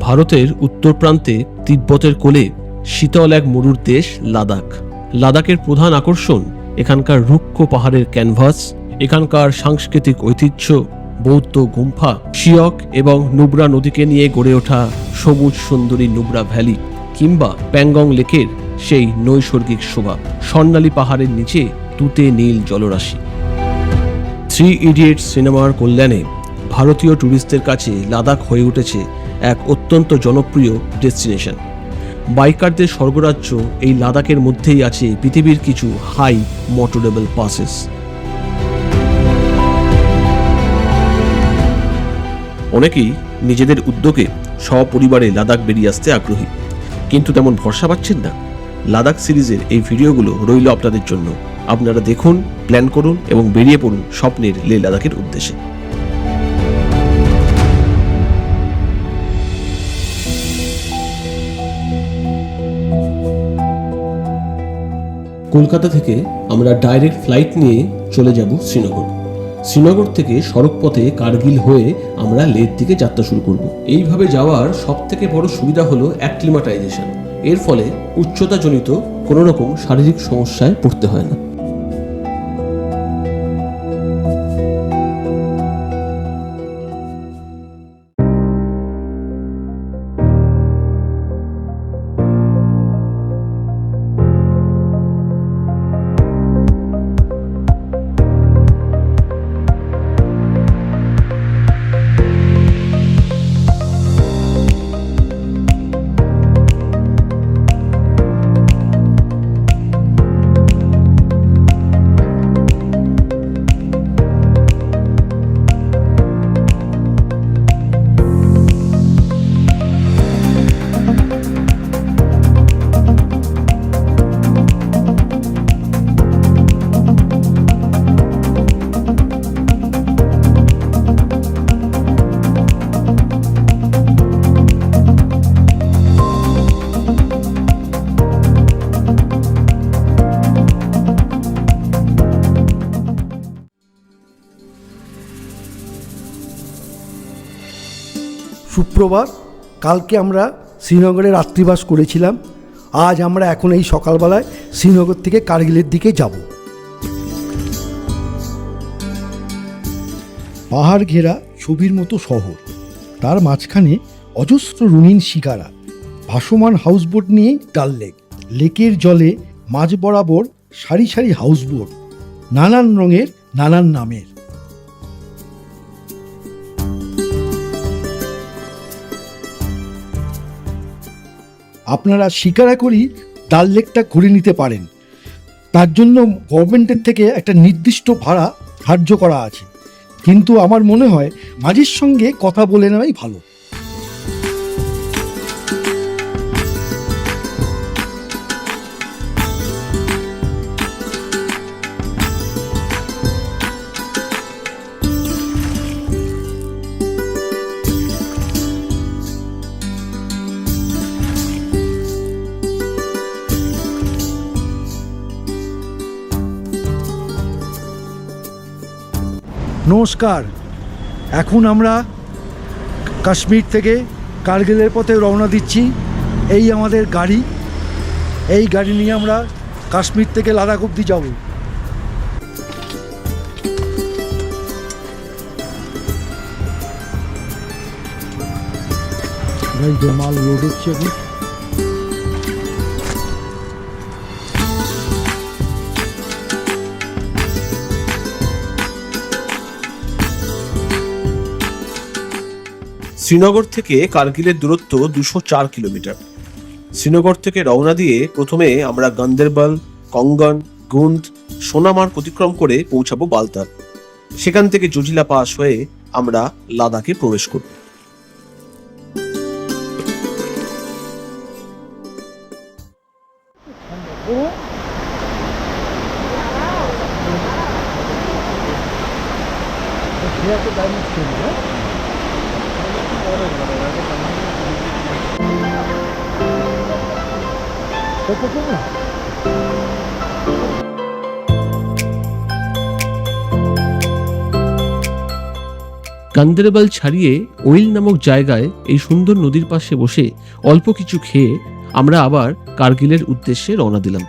ভারতের উত্তর প্রান্তে তিব্বতের কোলে শীতল এক মরুর দেশ লাদাখ। লাদাখের প্রধান আকর্ষণ এখানকার রুক্ষ পাহাড়ের ক্যানভাস, এখানকার সাংস্কৃতিক ঐতিহ্য, বৌদ্ধ গুম্ফা, শিয়ক এবং নুব্রা নদীকে নিয়ে গড়ে ওঠা সবুজ সুন্দরী নুব্রা ভ্যালি, কিংবা প্যাংগং লেকের সেই নৈসর্গিক শোভা, স্বর্ণালী পাহাড়ের নিচে তুতে নীল জলরাশি। 3 ইডিয়েটস সিনেমার কল্যাণে ভারতীয় ট্যুরিস্টদের কাছে লাদাখ হয়ে উঠেছে এক অত্যন্ত জনপ্রিয় ডেস্টিনেশন। বাইকারদের স্বর্গরাজ্য এই লাদাখের মধ্যেই আছে পৃথিবীর কিছু হাই মোটরেবল পাসেস। অনেকেই নিজেদের উদ্যোগে সপরিবারে লাদাখ বেরিয়ে আসতে আগ্রহী, কিন্তু তেমন ভরসা পাচ্ছেন না। লাদাখ সিরিজের এই ভিডিওগুলো রইল আপনাদের জন্য। আপনারা দেখুন, প্ল্যান করুন এবং বেরিয়ে পড়ুন স্বপ্নের লে লাদাখের উদ্দেশ্যে। কলকাতা থেকে আমরা ডাইরেক্ট ফ্লাইট নিয়ে চলে যাব শ্রীনগর। শ্রীনগর থেকে সড়ক পথে কার্গিল হয়ে আমরা লেহর দিকে যাত্রা শুরু করব। এইভাবে যাওয়ার সবথেকে বড় সুবিধা হলো অ্যাক্লিমাটাইজেশন। এর ফলে উচ্চতাজনিত কোনো রকম শারীরিক সমস্যায় পড়তে হয় না। সুপ্রভাত। কালকে আমরা শ্রীনগরে রাত্রিবাস করেছিলাম। আজ আমরা এখন এই সকালবেলায় শ্রীনগর থেকে কার্গিলের দিকে যাব। পাহাড় ঘেরা ছবির মতো শহর, তার মাঝখানে অজস্র রঙিন শিকারা, ভাসমান হাউসবোট নিয়ে ডাল লেক। লেকের জলে মাঝ বরাবর সারি সারি হাউসবোট, নানান রঙের, নানান নামের। আপনারা শিকারা করেই ডাল লেকটা ঘুরে নিতে পারেন। তার জন্য গভর্নমেন্টের থেকে একটা নির্দিষ্ট ভাড়া ধার্য করা আছে, কিন্তু আমার মনে হয় মাঝির সঙ্গে কথা বলে নেওয়াই ভালো। নমস্কার। এখন আমরা কাশ্মীর থেকে কার্গিলের পথে রওনা দিচ্ছি। এই আমাদের গাড়ি, এই গাড়ি নিয়ে আমরা কাশ্মীর থেকে লাদাখ অবধি যাব। যে মাল লোড হচ্ছে এখন। শ্রীনগর থেকে কার্গিলের দূরত্ব 204 কিলোমিটার। শ্রীনগর থেকে রওনা দিয়ে প্রথমে আমরা গান্দেরবাল, কঙ্গন, গুন্দ, সোনামার্গ অতিক্রম করে পৌঁছাবো বালতাল। সেখান থেকে জজিলা পাস হয়ে আমরা লাদাখে প্রবেশ করব। গান্দেরবাল ছাড়িয়ে ওইল নামক জায়গায় এই সুন্দর নদীর পাশে বসে অল্প কিছু খেয়ে আমরা আবার কার্গিলের উদ্দেশ্যে রওনা দিলাম।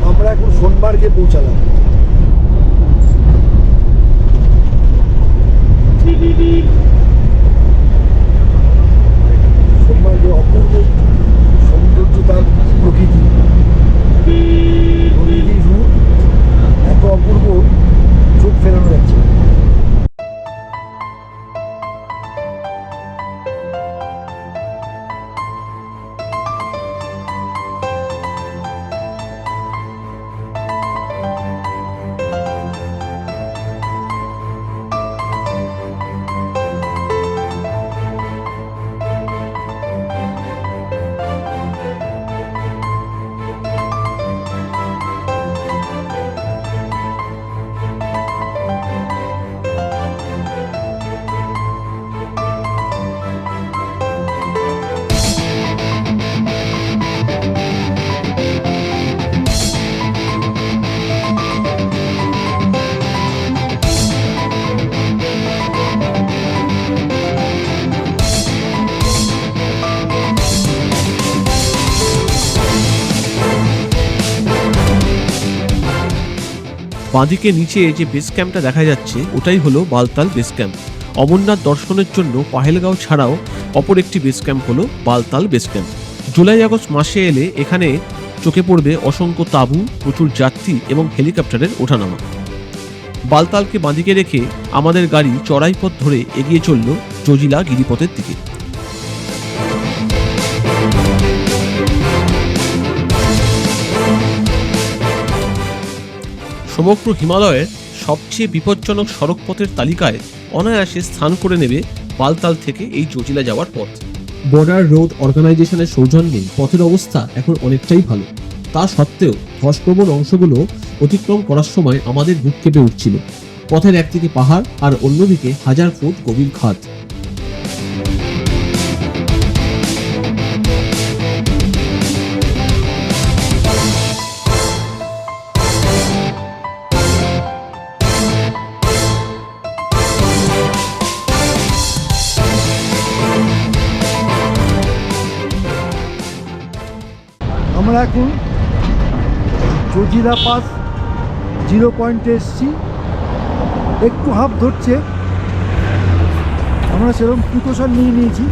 আমরা এখন সোনমার্গে পৌঁছালাম। সোনমার্গে অপূর্ব সৌন্দর্যতার প্রকৃতি, নদীর রূপ এত অপূর্ব, চোখ ফেরানো যাচ্ছে। বাঁদিকে নিচে যে বেস ক্যাম্পটা দেখা যাচ্ছে ওটাই হলো বালতাল বেস ক্যাম্প। অমরনাথ দর্শনের জন্য পাহেলগাঁও ছাড়াও অপর একটি বেস ক্যাম্প হলো Baltal base camp. July August মাসে এলে এখানে চোখে পড়বে অসংখ্য তাঁবু, প্রচুর যাত্রী এবং হেলিকপ্টারের ওঠানামা। বালতালকে বাঁদিকে রেখে আমাদের গাড়ি চড়াই পথ ধরে এগিয়ে চলল জজিলা গিরিপথের দিকে। সমগ্র হিমালয়ের সবচেয়ে বিপজ্জনক সড়ক পথের তালিকায় অনায়াসে স্থান করে নেবে বালতাল থেকে এই জজিলা যাওয়ার পথ। বর্ডার রোড অর্গানাইজেশনের সৌজন্যে পথের অবস্থা এখন অনেকটাই ভালো। তা সত্ত্বেও ধসপ্রবণ অংশগুলো অতিক্রম করার সময় আমাদের বুক কেঁপে উঠছিল। পথের একদিকে পাহাড় আর অন্যদিকে 1000 ফুট গভীর খাদ। আমরা এখন জজিলা পাস 0 পয়েন্টে এসেছি। একটু হাঁপ ধরছে, আমরা সেরকম প্রিকশন নিয়ে নিয়েছি।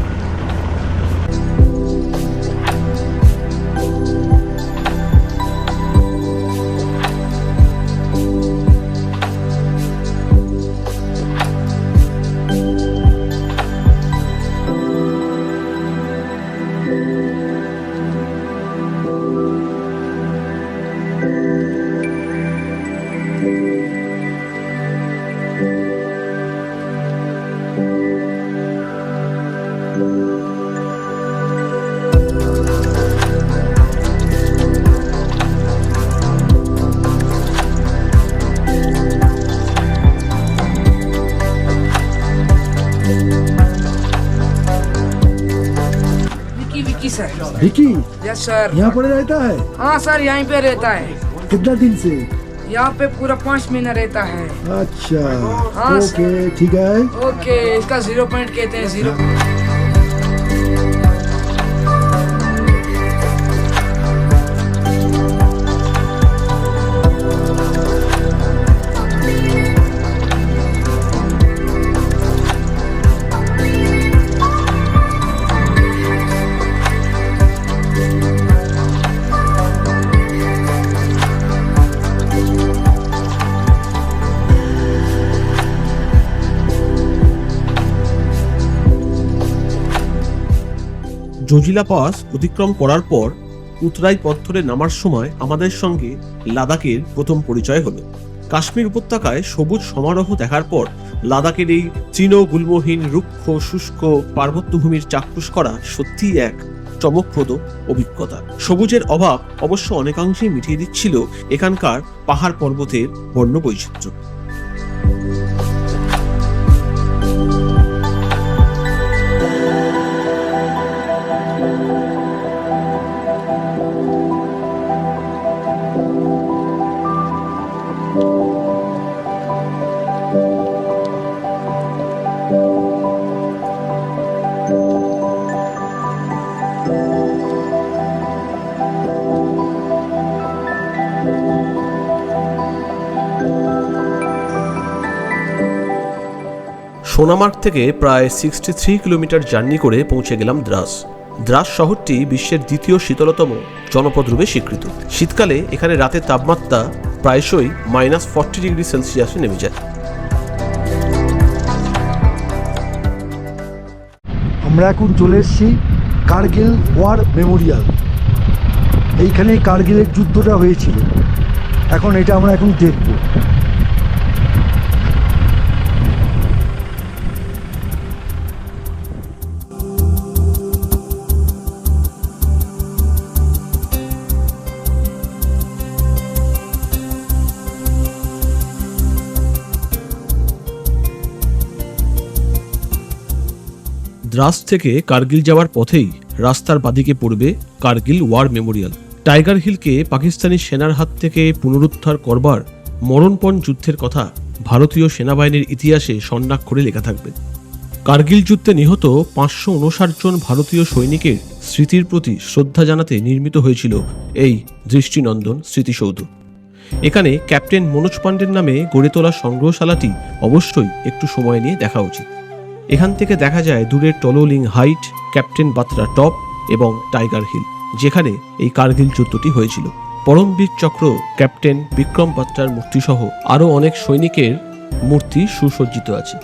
Vicky sir. Vicky yes sir. यहाँ पर रहता है? हाँ सर, यहीं पे रहता है। कितना दिन से? यहाँ पे पूरा 5 महीना रहता है। अच्छा, हाँ, ओके, ठीक है। ओके, इसका 0 पॉइंट कहते हैं। 0 জজিলা পাস অতিক্রম করার পর উতরাই পথ ধরে নামার সময় আমাদের সঙ্গে লাদাখের প্রথম পরিচয় হলো। কাশ্মীর উপত্যকায় সবুজ সমারোহ দেখার পর লাদাখের এই তৃণ গুল্মহীন রুক্ষ শুষ্ক পার্বত্যভূমির চাক্ষুষ করা সত্যিই এক চমকপ্রদ অভিজ্ঞতা। সবুজের অভাব অবশ্য অনেকাংশেই মিটিয়ে দিচ্ছিল এখানকার পাহাড় পর্বতের বর্ণ বৈচিত্র্য। সোনামার্গ থেকে প্রায় 63 কিলোমিটার জার্নি করে পৌঁছে গেলাম দ্রাস। দ্রাস শহরটি বিশ্বের দ্বিতীয় শীতলতম জনপদ রূপে স্বীকৃত। শীতকালে এখানে রাতের তাপমাত্রা প্রায়শই -40 ডিগ্রি সেলসিয়াসে নেমে যায়। আমরা এখন চলে এসেছি কার্গিল ওয়ার মেমোরিয়াল। এইখানেই কার্গিলের যুদ্ধটা হয়েছিল। এটা আমরা দেখব। দ্রাস থেকে কার্গিল যাওয়ার পথেই রাস্তার বাদিকে পড়বে কার্গিল ওয়ার মেমোরিয়াল। টাইগার হিলকে পাকিস্তানি সেনার হাত থেকে পুনরুদ্ধার করবার মরণপণ যুদ্ধের কথা ভারতীয় সেনাবাহিনীর ইতিহাসে স্বর্ণাক্ষরে লেখা থাকবে। কার্গিল যুদ্ধে নিহত 559 জন ভারতীয় সৈনিকের স্মৃতির প্রতি শ্রদ্ধা জানাতে নির্মিত হয়েছিল এই দৃষ্টিনন্দন স্মৃতিসৌধ। এখানে ক্যাপ্টেন মনোজ পান্ডের নামে গড়ে তোলা সংগ্রহশালাটি অবশ্যই একটু সময় নিয়ে দেখা উচিত। এখান থেকে দেখা যায় দূরের টলোলিং হাইট, ক্যাপ্টেন বাত্রা টপ এবং টাইগার হিল, যেখানে এই কার্গিল যুদ্ধটি হয়েছিল। পরমবীর চক্র ক্যাপ্টেন বিক্রম বাত্রার মূর্তিসহ আরও অনেক সৈনিকের মূর্তি সুসজ্জিত আছে।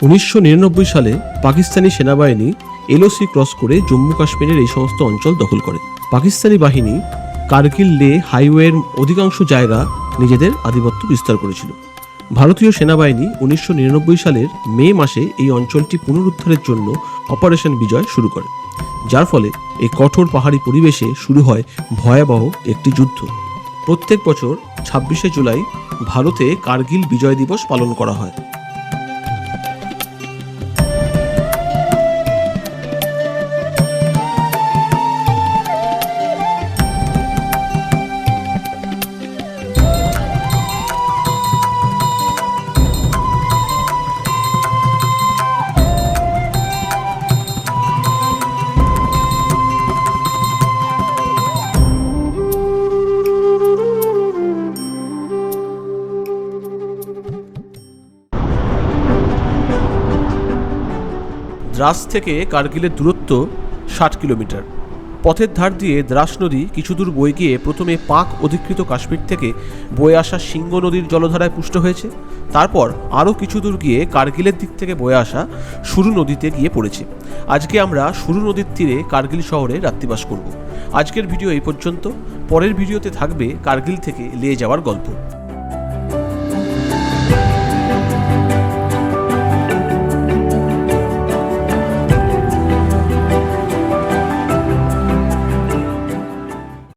1999 সালে পাকিস্তানি সেনাবাহিনী এলওসি ক্রস করে জম্মু কাশ্মীরের এই সমস্ত অঞ্চল দখল করে। পাকিস্তানি বাহিনী কার্গিল লে হাইওয়ের অধিকাংশ জায়গা নিজেদের আধিপত্য বিস্তার করেছিল। ভারতীয় সেনাবাহিনী 1999 সালের মে মাসে এই অঞ্চলটি পুনরুদ্ধারের জন্য অপারেশন বিজয় শুরু করে, যার ফলে এই কঠোর পাহাড়ি পরিবেশে শুরু হয় ভয়াবহ একটি যুদ্ধ। প্রত্যেক বছর 26শে জুলাই ভারতে কার্গিল বিজয় দিবস পালন করা হয়। দ্রাস থেকে কার্গিলের দূরত্ব 60 কিলোমিটার। পথের ধার দিয়ে দ্রাস নদী কিছু দূর বয়ে গিয়ে প্রথমে পাক অধিকৃত কাশ্মীর থেকে বয়ে আসা সিংহ নদীর জলধারায় পুষ্ট হয়েছে। তারপর আরও কিছু দূর গিয়ে কার্গিলের দিক থেকে বয়ে আসা সুরু নদীতে গিয়ে পড়েছে। আজকে আমরা সুরু নদীর তীরে কার্গিল শহরে রাত্রিবাস করব। আজকের ভিডিও এই পর্যন্ত। পরের ভিডিওতে থাকবে কার্গিল থেকে লে যাওয়ার গল্প।